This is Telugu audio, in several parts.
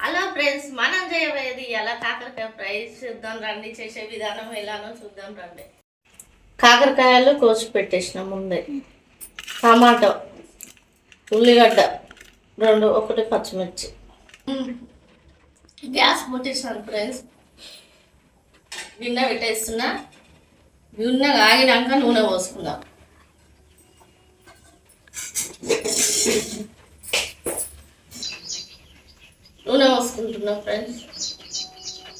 హలో ఫ్రెండ్స్, మనం చేయబోయేది ఎలా కాకరకాయ ఫ్రై చూద్దాం రండి. చేసే విధానం ఎలానో చూద్దాం రండి. కాకరకాయలు కోసి పెట్టేసిన ముందే, టమాటో, ఉల్లిగడ్డ ఒకటి పచ్చిమిర్చి. గ్యాస్ ముట్టిస్తాను ఫ్రెండ్స్. గిన్నె పెట్టేస్తున్నా. గిన్నె ఆగినాక నూనె పోసుకుందాం. నూనె పోసుకుంటున్నాం ఫ్రెండ్స్.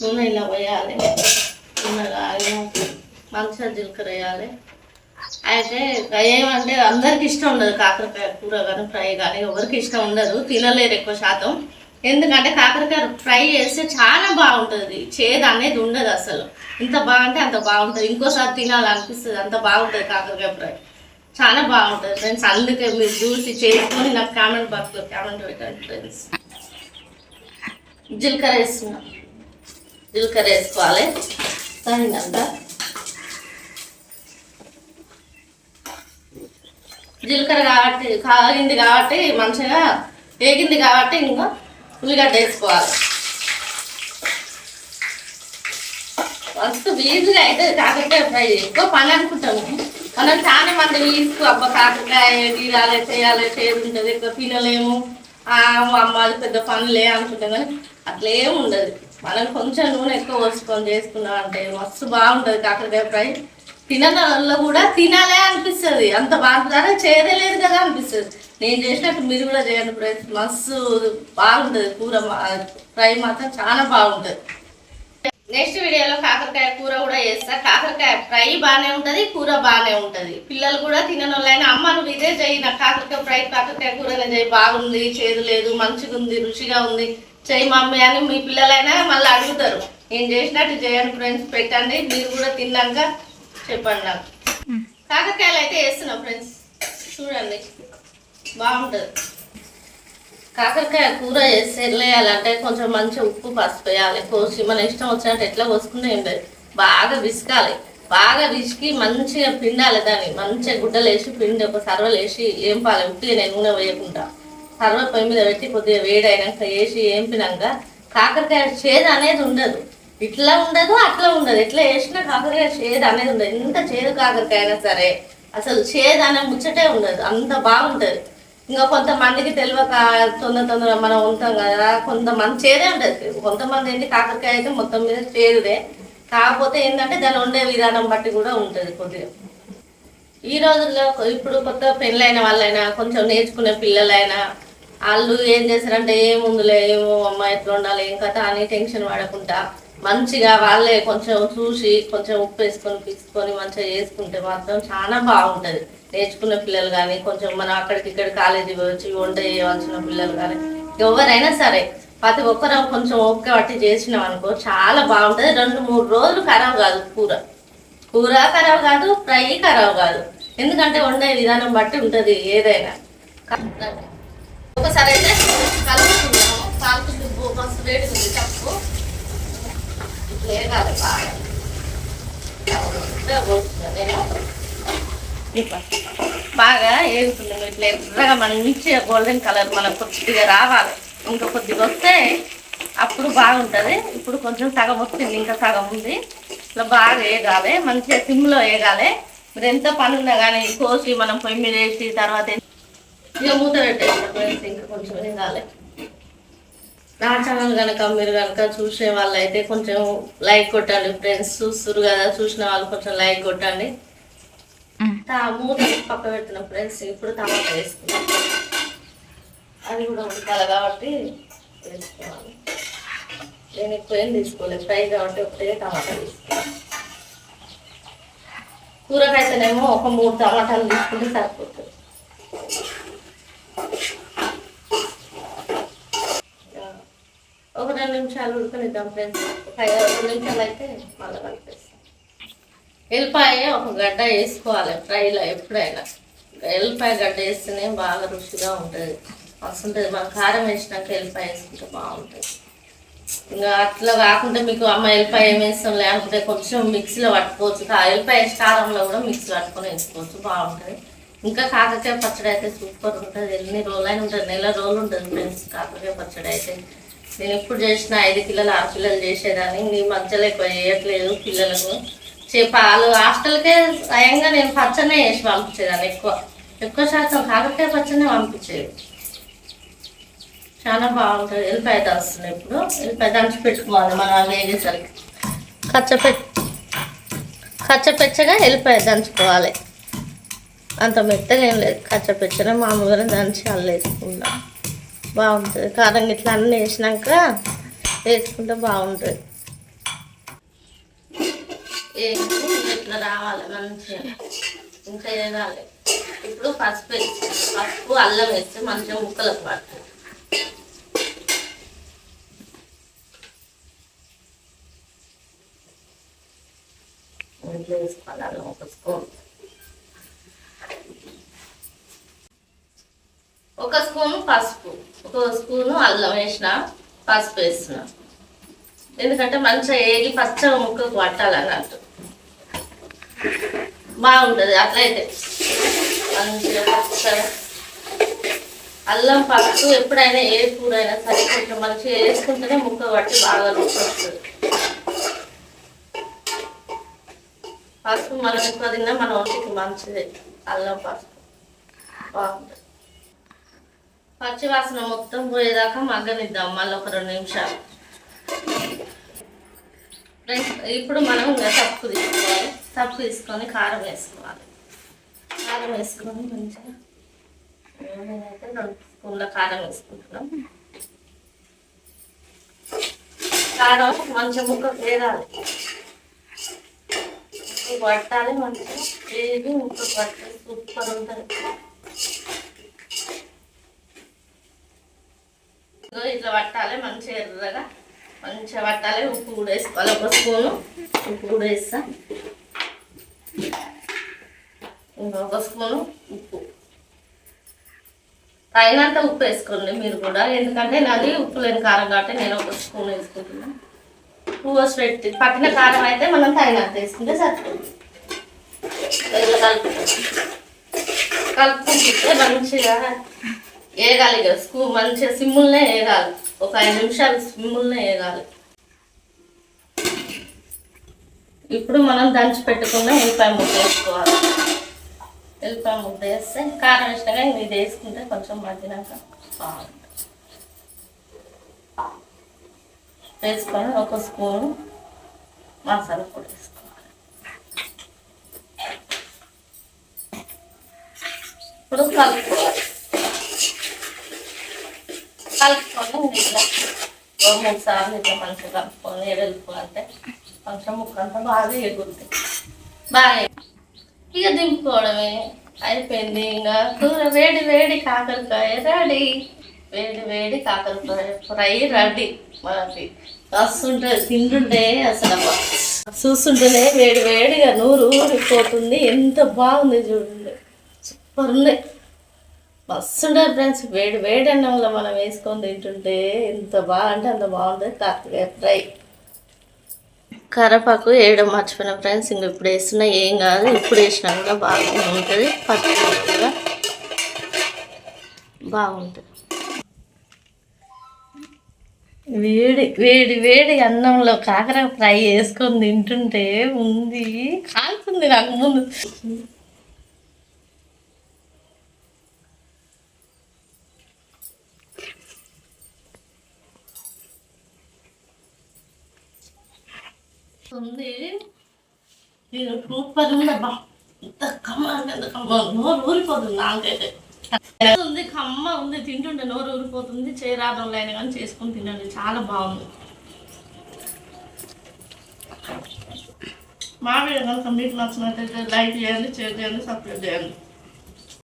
నూనె ఇలా వేయాలి. నూనె కాగిన మంచిగా జీలకర్ర వేయాలి. అయితే ఏమంటే అందరికి ఇష్టం ఉండదు కాకరకాయ కూర కానీ ఫ్రై కానీ, ఎవరికి ఇష్టం ఉండదు, తినలేరు ఎక్కువ శాతం. ఎందుకంటే కాకరకాయ ఫ్రై చేస్తే చాలా బాగుంటుంది, చేదు అనేది ఉండదు అసలు. ఇంత బాగుంటే అంత బాగుంటుంది, ఇంకోసారి తినాలనిపిస్తుంది, అంత బాగుంటుంది కాకరకాయ ఫ్రై, చాలా బాగుంటుంది ఫ్రెండ్స్. అందుకే మీరు చూసి చేసుకొని నాకు కామెంట్ బాక్స్లో కామెంట్ పెట్టండి ఫ్రెండ్స్. జీలకర్ర వేస్తున్నాం. జీలకర్ర వేసుకోవాలి తగినంత. జీలకర్ర కాబట్టి కాగింది కాబట్టి మంచిగా వేగింది కాబట్టి ఇంకా ఉల్లిగడ్డ వేసుకోవాలి. మస్తు వీలుగా అయితే కాకరకాయ ఫ్రై ఎక్కువ పని అనుకుంటాము మనం. చాలా మంది వీసుకు అబ్బా కాకరకాయ గీరాలి చేయాలి చేదు ఉంటుంది, ఎక్కువ తినలేము, అమ్మ అది పెద్ద పనులే అనుకుంటాం. కానీ అట్లేం ఉండదు. మనం కొంచెం నూనె ఎక్కువ పోసుకొని చేసుకున్నాం అంటే మస్తు బాగుంటుంది కాకరకాయ ఫ్రై. తినడంలో కూడా తినాలే అనిపిస్తుంది, అంత బాగుంటుంది. చేదే లేదు కదా అనిపిస్తుంది. నేను చేసినట్టు మీరు కూడా చేయండి ఫ్రెండ్స్, మస్తు బాగుంటుంది కూర ఫ్రై మాత్రం చాలా బాగుంటుంది. నెక్స్ట్ వీడియోలో కాకరకాయ కూర కూడా చేస్తా. కాకరకాయ ఫ్రై బాగానే ఉంటుంది, కూర బాగానే ఉంటుంది. పిల్లలు కూడా తినని వాళ్ళైనా అమ్మ నువ్వు ఇదే చేయి, నాకు కాకరకాయ ఫ్రై కాకరకాయ కూరనే చేయి, బాగుంది, చేదు లేదు, మంచిగా ఉంది, రుచిగా ఉంది, చెయ్యి మమ్మీ అని మీ పిల్లలైనా మళ్ళీ అడుగుతారు. నేను చేసినట్టు చేయండి ఫ్రెండ్స్, పెట్టండి. మీరు కూడా తిన్నాక చెప్పండి నాకు. కాకరకాయలు అయితే వేస్తున్నాం ఫ్రెండ్స్, చూడండి బాగుంటుంది. కాకరకాయ కూర వేసి వేయాలంటే కొంచెం మంచిగా ఉప్పు పసుపు వేయాలి. కోసి మన ఇష్టం వచ్చినట్టు ఎట్లా కోసుకుంటే ఏం లేదు, బాగా విసుకాలి. బాగా విసికి మంచిగా పిండాలి. దాన్ని మంచిగా గుడ్డలు వేసి పిండి ఒక సర్వలు వేసి ఏంపాలి. ఉట్టిగా నేను నూనె వేయకుండా సర్వ పొయ్యి మీద పెట్టి కొద్దిగా వేడైనాక వేసి ఏంపినాక కాకరకాయ చేదు అనేది ఉండదు. ఇట్లా ఉండదు అట్లా ఉండదు, ఎట్లా వేసినా కాకరకాయ చేదు అనేది ఉండదు. ఎంత చేదు కాకరకాయ అయినా సరే అసలు చేదు అనే ముచ్చటే ఉండదు, అంత బాగుంటుంది. ఇంకా కొంతమందికి తెలియక తొందర మనం ఉంటాం కదా, కొంతమంది చేదే ఉంటుంది. కొంతమంది ఏంటి కాకరకాయ అయితే మొత్తం మీద చేదుదే. కాకపోతే ఏంటంటే దాన్ని వండే విధానం బట్టి కూడా ఉంటుంది కొద్దిగా. ఈ రోజుల్లో ఇప్పుడు కొత్త పెళ్ళైన వాళ్ళైనా కొంచెం నేర్చుకునే పిల్లలైనా వాళ్ళు ఏం చేస్తారంటే ఏముందులే ఏమో అమ్మ ఎట్లా ఉండాలి ఏం కథ అని టెన్షన్ పడకుండా మంచిగా వాళ్ళే కొంచెం చూసి కొంచెం ఉప్పు వేసుకొని పిసుకొని మంచిగా చేసుకుంటే మాత్రం చాలా బాగుంటుంది. నేర్చుకున్న పిల్లలు కానీ కొంచెం మనం అక్కడికి ఇక్కడ కాలేజీ వచ్చి వంట చేయవలసిన పిల్లలు కానీ ఎవరైనా సరే ప్రతి ఒక్కరు కొంచెం ఒక్క పట్టి చేసినాం అనుకో చాలా బాగుంటుంది. 2-3 రోజులు ఖరాబ్ కాదు కూర ఖరాబ్ కాదు, ఫ్రై ఖరాబ్ కాదు. ఎందుకంటే వండే విధానం బట్టి ఉంటుంది ఏదైనా. ఒకసారి అయితే కలుపుకున్నాము. కాలుపు మస్తు వేడి ఉంది, తప్పు వేగాలి బాగా. బాగా వేగుతున్నాము. ఇట్లా ఎర్రగా మంచిగా గోల్డెన్ కలర్ మనకు కొద్దిగా రావాలి. ఇంకా కొద్దిగా వస్తే అప్పుడు బాగుంటుంది. ఇప్పుడు కొంచెం సగం వస్తుంది, ఇంకా సగం ఉంది. ఇట్లా బాగా వేగాలి, మంచిగా సిమ్లో వేగాలి. మీరు ఎంత పని ఉన్నా కానీ కోసి మనం పొయ్యి మీద వేసి తర్వాత ఇక మూత పెట్టేసి ఇంకా కొంచెం వేగాలి. నా ఛానల్ కనుక మీరు కనుక చూసే వాళ్ళు అయితే కొంచెం లైక్ కొట్టండి ఫ్రెండ్స్. చూస్తున్నారు కదా, చూసిన వాళ్ళు కొంచెం లైక్ కొట్టండి. మూత పక్క పెట్టిన ఫ్రెండ్స్. ఇప్పుడు టమాటా వేసుకున్నాం, అది కూడా ఉడకాలి కాబట్టి వేసుకోవాలి. నేను ఎక్కువ ఏం తీసుకోలేదు, ఫ్రై కాబట్టి ఒకటే టమాటా తీసుకున్నాను. కూరకైతేనేమో ఒక 3 టమాటాలు తీసుకుంటే సరిపోతుంది. ఒక 2 నిమిషాలు ఉడకనిద్దాం ఫ్రెండ్స్. 5-6 నిమిషాలు అయితే మళ్ళీ కలిపేస్తాం. ఎల్లిపాయ ఒక గడ్డ వేసుకోవాలి ఫ్రైలో ఎప్పుడైనా. ఎల్లిపాయ గడ్డ వేస్తేనే బాగా రుచిగా ఉంటుంది, మస్తు ఉంటుంది. మనం కారం వేసినాక ఎల్లిపాయ వేసుకుంటే బాగుంటుంది. ఇంకా అట్లా కాకుండా మీకు అమ్మ ఎల్లిపాయ ఏం వేస్తాం లేకుంటే కొంచెం మిక్సీలో పట్టుకోవచ్చు. ఎల్లిపాయ కారంలో కూడా మిక్సీ పట్టుకొని వేసుకోవచ్చు, బాగుంటుంది. ఇంకా కాకరకాయ పచ్చడి అయితే సూపర్ ఉంటుంది. ఎన్ని రోజులైనా ఉంటుంది, నెల రోజులు ఉంటుంది ఫ్రెండ్స్ కాకరకాయ పచ్చడి అయితే. నేను ఎప్పుడు చేసిన 5 కిలోలు 6 కిలోలు చేసేదాన్ని. నీ మధ్యలో ఎక్కువ చేయట్లేదు పిల్లలకు. పాలు హాస్టల్కే స్వయంగా నేను పచ్చనే వేసి పంపించేదాన్ని. ఎక్కువ శాతం కాకరకాయ పచ్చనే పంపించేది. చాలా బాగుంటుంది. ఎల్లిపాయ దంచుతున్నాయి. ఇప్పుడు ఎల్లిపాయ దంచి పెట్టుకోవాలి మనం వేగేసరికి. కచ్చపెచ్చగా ఎల్లిపాయ దంచుకోవాలి. అంత మెత్తగా ఏం లేదు, కచ్చపెచ్చగా మామూలుగా దంచి అల్లేసుకుందాం. బాగుంటుంది. కారం ఇట్లా అన్నీ వేసినాక వేసుకుంటే బాగుంటుంది. ఇట్లా రావాలి మంచిగా. ఇంకా వేయాలి. ఇప్పుడు పసుపు అల్లం వేస్తే మంచిగా ముక్కలకు పడుతుంది. ఇంట్లో వేసుకోవాలి అల్లం ఒక స్పూన్. ఒక స్పూను పసుపు, ఒక స్పూను అల్లం వేసిన, పసుపు వేసిన. ఎందుకంటే మంచిగా ఏగి పచ్చగా ముక్కకు పట్టాలన్నట్టు బాగుంటుంది. అట్లయితే మంచిగా పచ్చగా అల్లం పసుపు ఎప్పుడైనా ఏ కూర అయినా సరే కొంచెం మంచిగా వేసుకుంటేనే ముక్క పట్టి బాగా రుచి వస్తుంది. పసుపు మనం ఎక్కువ తిన్నా మన ఒంటికి మంచిది. అల్లం పసుపు బాగుంటుంది. పచ్చి వాసన మొత్తం పోయేదాకా మగ్గనిద్దాం మళ్ళీ ఒక 2 నిమిషాలు. ఇప్పుడు మనం తప్పు తీసుకోవాలి. తప్పు తీసుకొని కారం వేసుకోవాలి. కారం వేసుకొని మంచిగా నేనైతే 2 స్పూన్ల కారం వేసుకుంటున్నాం. కారం మంచిగా ముక్క వేయాలి, పట్టాలి. మంచిగా వేగి ముక్క పట్టాలి. సూపర్ ఉంటుంది. ఇట్లా పట్టాలి మంచిగా ఎర్రగా మంచిగా పట్టాలి. ఉప్పు కూడా వేసుకోవాలి. ఒక స్పూను ఉప్పు కూడా వేస్తా. ఇంకొక స్పూను ఉప్పు. తగినంత ఉప్పు వేసుకోండి మీరు కూడా. ఎందుకంటే నాది ఉప్పు లేని కారం కాబట్టి నేను ఒక స్పూన్ వేసుకుంటున్నాను. ఉప్పు పోసి పట్టిన కారం అయితే మనం తగినంత వేసుకుంటే సరిపోతుంది. కలుపుకుంటే మంచిగా వేగాలి. మంచిగా సిమ్ములనే వేగాలి. ఒక 5 నిమిషాలు సిమ్ములనే వేగాలి. ఇప్పుడు మనం దంచి పెట్టుకున్న ఎల్లిపాయ ముద్ద వేసుకోవాలి. ఎల్లిపాయ ముద్ద వేస్తే కారం వేసినాక ఇది వేసుకుంటే కొంచెం మగ్గినాక బాగుంటుంది. వేసుకొని ఒక స్పూను మసాలా పొడి వేసుకోవాలి. ఇప్పుడు కలుపుకోవాలి. కలుపుకొని ఇట్లా 2-3 సార్లు ఇట్లా మంచిగా కలుపుకొని ఎడలుపుకుంటే కొంచెం ముక్కంతా బాగా ఎగురుతుంది. బాగా ఇక దింపుకోవడమే అయిపోయింది. ఇంకా కూర వేడి వేడి కాకరకాయ రెడీ. వేడి వేడి కాకరకాయ ఫ్రై రెడీ. మనకి వస్తుంటుంది తింటుంటే అసలు చూస్తుంటేనే వేడి వేడిగా నూరు ఊరిపోతుంది. ఎంత బాగుంది చూడండి, సూపర్ ఉంది. మస్తు ఉంటుంది ఫ్రెండ్స్. వేడి వేడి అన్నంలో మనం వేసుకొని తింటుంటే ఎంత బాగా అంటే అంత బాగుంటుంది కాకరకాయ ఫ్రై. కరివేపాకు వేయడం మర్చిపోయినా ఫ్రెండ్స్. ఇంక ఇప్పుడు వేస్తున్నా ఏం కాదు. ఇప్పుడు వేసినా కూడా బాగా ఉంటుంది. పచ్చిగా బాగుంటుంది. వేడి వేడి వేడి అన్నంలో కాకరకాయ ఫ్రై వేసుకొని తింటుంటే ఉంది కాలుతుంది నాకు ముందు. ఉంది సూపర్ ఉందబ్బా. ఇంత కమ్మ నోరు ఊరిపోతుంది నాకైతే. ఉంది కమ్మ ఉంది. తింటుంటే నోరు ఊరిపోతుంది. చేయరాదంలో అయినా కానీ చేసుకొని తినండి, చాలా బాగుంది. మా వీడియో కనుక మీకు నచ్చినట్లయితే లైక్ చేయండి, షేర్ చేయండి, సబ్స్క్రైబ్ చేయండి.